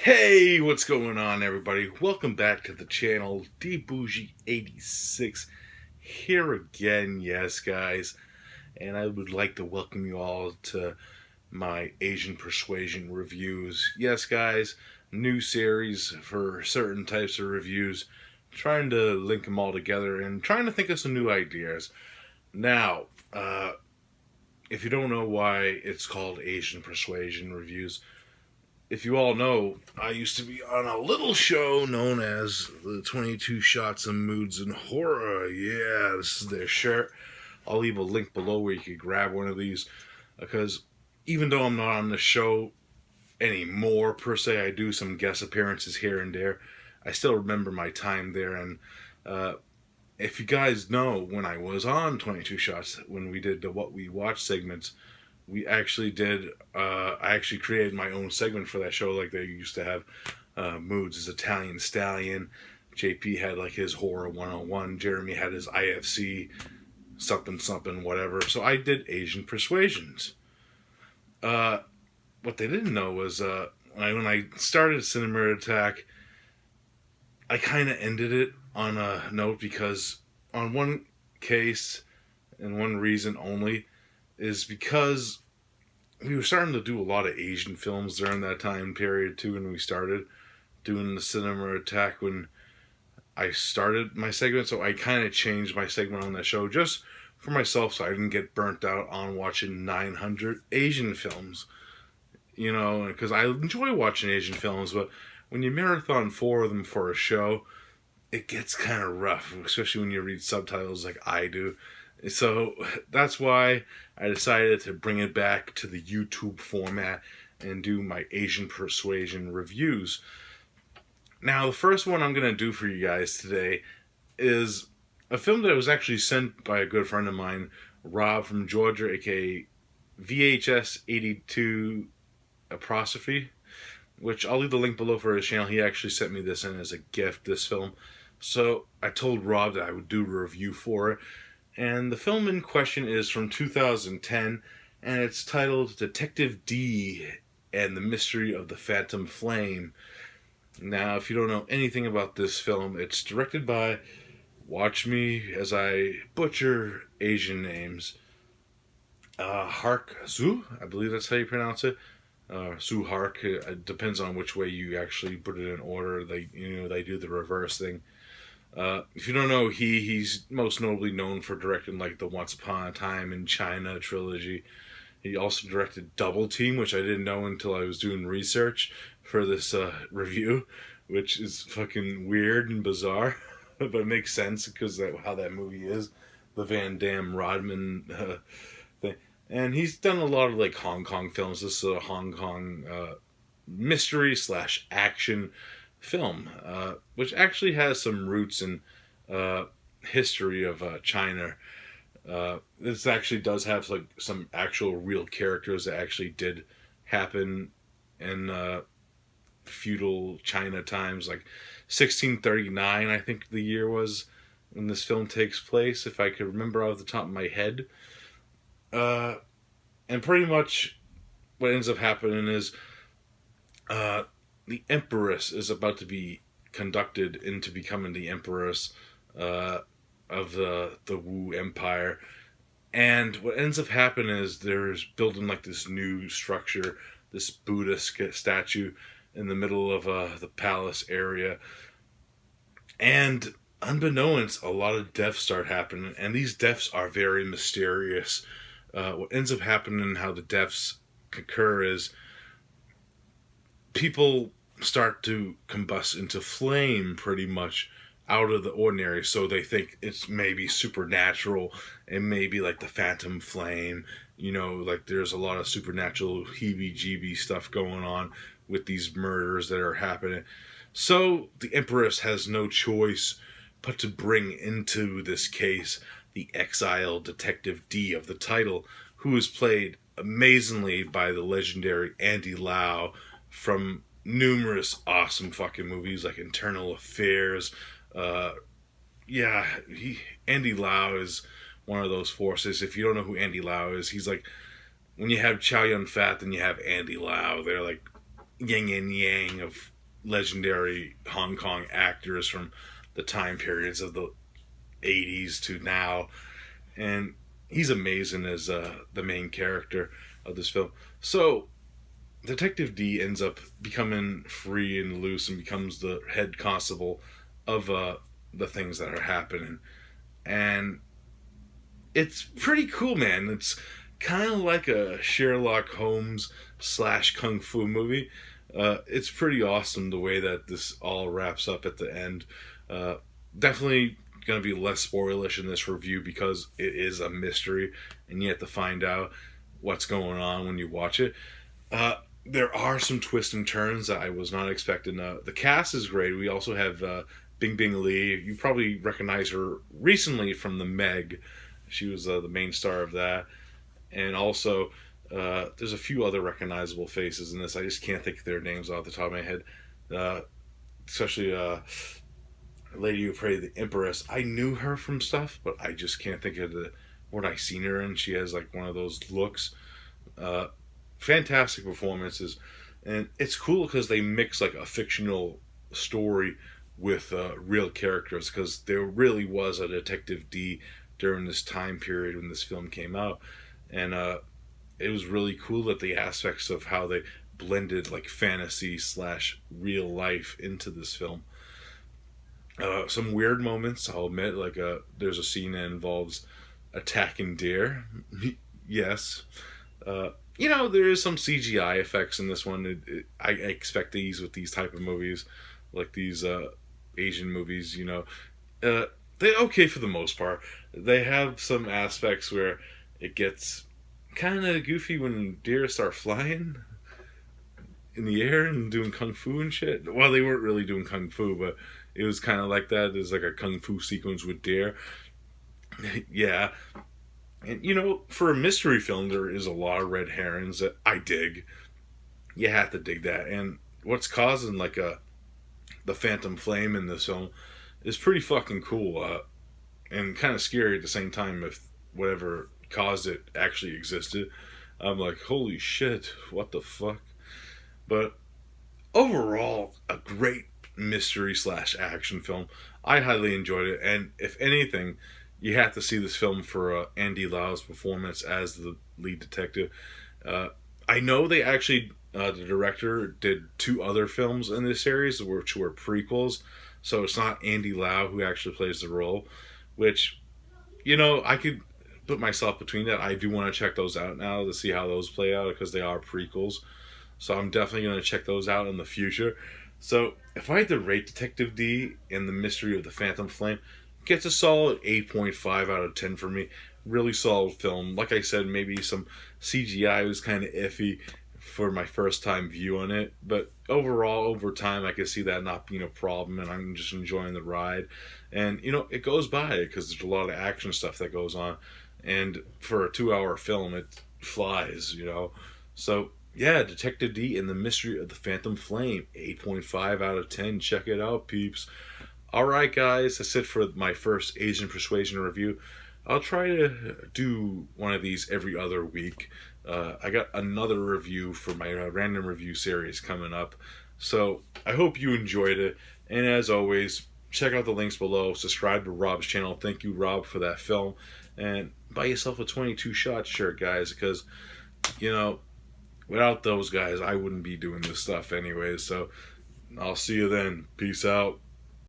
Hey, what's going on, everybody? Welcome back to the channel, DBougie86 here again, yes, guys. And I would like to welcome you all to my Asian Persuasion reviews. Yes, guys, new series for certain types of reviews. Trying to link them all together and trying to think of some new ideas. Now, if you don't know why it's called Asian Persuasion reviews, if you all know, I used to be on a little show known as the 22 Shots of Moods and Horror. Yeah, this is their shirt. I'll leave a link below where you could grab one of these. Because even though I'm not on the show anymore, per se, I do some guest appearances here and there. I still remember my time there. And if you guys know, when I was on 22 Shots, when we did the What We Watch segments, we actually did I actually created my own segment for that show, like they used to have. Moods is Italian Stallion, JP had like his Horror 101, Jeremy had his IFC something something whatever, so I did Asian Persuasions. What they didn't know was when I started Cinema Attack, I kind of ended it on a note because on one case and one reason only is because we were starting to do a lot of Asian films during that time period too, when we started doing the Cinema Attack when I started my segment. So I kind of changed my segment on that show just for myself, so I didn't get burnt out on watching 900 Asian films. You know, because I enjoy watching Asian films, but when you marathon 4 of them for a show, it gets kind of rough, especially when you read subtitles like I do. So that's why I decided to bring it back to the YouTube format and do my Asian Persuasion reviews. Now, the first one I'm going to do for you guys today is a film that was actually sent by a good friend of mine, Rob from Georgia, aka VHS 82 Apostrophe, which I'll leave the link below for his channel. He actually sent me this in as a gift, this film. So I told Rob that I would do a review for it. And the film in question is from 2010, and it's titled Detective D and the Mystery of the Phantom Flame. Now, if you don't know anything about this film, it's directed by, watch me as I butcher Asian names, Hark Zu, I believe that's how you pronounce it. Su Hark. It depends on which way you actually put it in order. They do the reverse thing. If you don't know, he's most notably known for directing like the Once Upon a Time in China trilogy. He also directed Double Team, which I didn't know until I was doing research for this review, which is fucking weird and bizarre, but it makes sense because how that movie is, the Van Damme Rodman thing. And he's done a lot of like Hong Kong films. This is a Hong Kong mystery / action film, which actually has some roots in history of China. This actually does have like some actual real characters that actually did happen in feudal China times, like 1639, I think the year was when this film takes place, if I could remember off the top of my head. And pretty much what ends up happening is the Empress is about to be conducted into becoming the Empress of the Wu Empire. And what ends up happening is there's building like this new structure, this Buddha statue in the middle of the palace area. And unbeknownst, a lot of deaths start happening, and these deaths are very mysterious. What ends up happening and how the deaths occur is people start to combust into flame pretty much out of the ordinary, so they think it's maybe supernatural and maybe like the phantom flame, like there's a lot of supernatural heebie-jeebie stuff going on with these murders that are happening. So the Empress has no choice but to bring into this case the exiled Detective D of the title, who is played amazingly by the legendary Andy Lau from numerous awesome fucking movies like Internal Affairs. Andy Lau is one of those forces. If you don't know who Andy Lau is, he's like, when you have Chow Yun Fat, then you have Andy Lau. They're like yin and yang of legendary Hong Kong actors from the time periods of the 80s to now. And he's amazing as the main character of this film. So Detective D ends up becoming free and loose and becomes the head constable of the things that are happening. And it's pretty cool, man. It's kind of like a Sherlock Holmes / Kung Fu movie. It's pretty awesome the way that this all wraps up at the end. Definitely going to be less spoilish in this review because it is a mystery and you have to find out what's going on when you watch it. There are some twists and turns that I was not expecting. The cast is great. We also have Bing Bing Lee. You probably recognize her recently from The Meg. She was the main star of that. And also, there's a few other recognizable faces in this. I just can't think of their names off the top of my head. Especially a lady who played the Empress. I knew her from stuff, but I just can't think of what I seen her in. She has like one of those looks. Fantastic performances. And it's cool because they mix like a fictional story with real characters, because there really was a Detective D during this time period when this film came out. And it was really cool that the aspects of how they blended like fantasy / real life into this film. Some weird moments, I'll admit, like there's a scene that involves attacking deer. Yes. There is some CGI effects in this one. I expect these with these type of movies, like these Asian movies, they're okay for the most part. They have some aspects where it gets kind of goofy when deer start flying in the air and doing kung fu and shit. Well, they weren't really doing kung fu, but it was kind of like that. There's like a kung fu sequence with deer. Yeah. And, for a mystery film, there is a lot of red herrings that I dig. You have to dig that. And what's causing, like, the Phantom Flame in this film is pretty fucking cool. And kind of scary at the same time if whatever caused it actually existed. I'm like, holy shit, what the fuck? But overall, a great mystery / action film. I highly enjoyed it. And if anything, you have to see this film for Andy Lau's performance as the lead detective. I know they actually, the director did 2 other films in this series, which were prequels. So it's not Andy Lau who actually plays the role, which, I could put myself between that. I do want to check those out now to see how those play out, because they are prequels. So I'm definitely going to check those out in the future. So if I had to rate Detective D and the Mystery of the Phantom Flame, gets a solid 8.5 out of 10 for me. Really solid film. Like I said, maybe some CGI was kind of iffy for my first time view on it. But overall, over time, I can see that not being a problem, and I'm just enjoying the ride. And, it goes by because there's a lot of action stuff that goes on. And for a 2-hour film, it flies, So, yeah, Detective D and the Mystery of the Phantom Flame, 8.5 out of 10. Check it out, peeps. Alright, guys, that's it for my first Asian Persuasion review. I'll try to do one of these every other week. I got another review for my random review series coming up. So, I hope you enjoyed it. And as always, check out the links below. Subscribe to Rob's channel. Thank you, Rob, for that film. And buy yourself a 22 shot shirt, guys, because, without those guys, I wouldn't be doing this stuff anyways. So, I'll see you then. Peace out.